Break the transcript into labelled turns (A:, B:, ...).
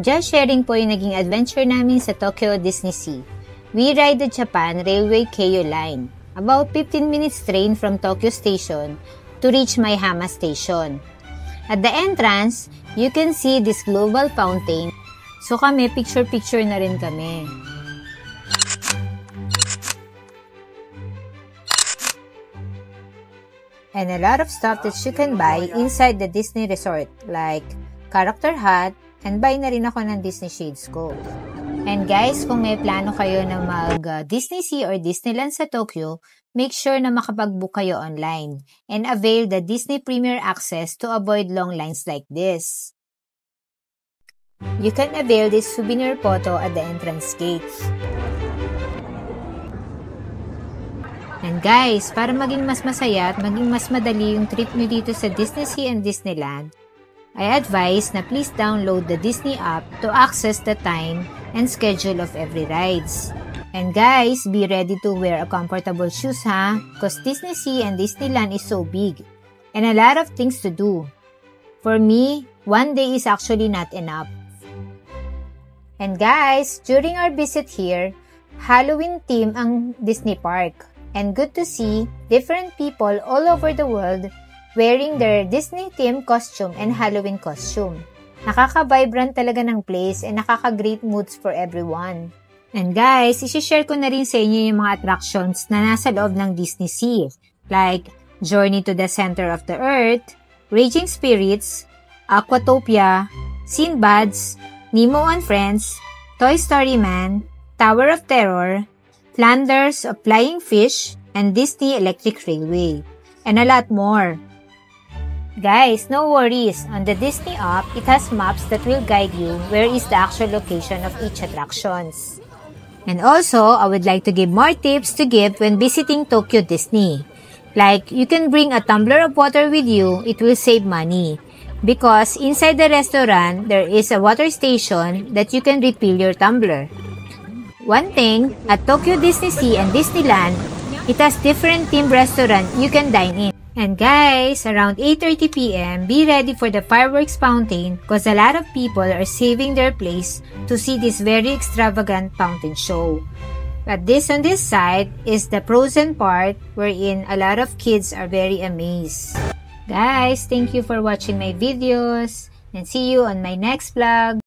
A: Just sharing po yung naging adventure namin sa Tokyo Disney Sea. We ride the Japan Railway Keio Line, about 15 minutes train from Tokyo Station to reach Maihama Station. At the entrance, you can see this global fountain. So kami, picture-picture na rin kami. And a lot of stuff that you can buy inside the Disney Resort, like character hat, and buy na rin ako ng Disney shades ko. And guys, kung may plano kayo na mag-Disney Sea or Disneyland sa Tokyo, make sure na makapag-book kayo online and avail the Disney Premier Access to avoid long lines like this. You can avail this souvenir photo at the entrance gates. And guys, para maging mas masaya at maging mas madali yung trip nyo dito sa Disney Sea and Disneyland, I advise na please download the Disney app to access the time and schedule of every rides. And guys, be ready to wear a comfortable shoes ha, because Disney Sea and Disneyland is so big and a lot of things to do. For me, one day is actually not enough. And guys, during our visit here, Halloween theme ang Disney Park. And good to see different people all over the world wearing their Disney-themed costume and Halloween costume. Nakaka-vibrant talaga ng place and nakaka-great moods for everyone. And guys, isi-share ko na rin sa inyo yung mga attractions na nasa loob ng Disney Sea. Like, Journey to the Center of the Earth, Raging Spirits, Aquatopia, Sinbad's, Nemo and Friends, Toy Story Man, Tower of Terror, Flanders of Flying Fish, and Disney Electric Railway, and a lot more. Guys, no worries. On the Disney app, it has maps that will guide you where is the actual location of each attractions. And also, I would like to give more tips to give when visiting Tokyo Disney. Like, you can bring a tumbler of water with you, it will save money. Because inside the restaurant, there is a water station that you can refill your tumbler. One thing, at Tokyo Disney Sea and Disneyland, it has different themed restaurant you can dine in. And guys, around 8:30 p.m., be ready for the fireworks fountain because a lot of people are saving their place to see this very extravagant fountain show. But this on this side is the frozen part wherein a lot of kids are very amazed. Guys, thank you for watching my videos and see you on my next vlog.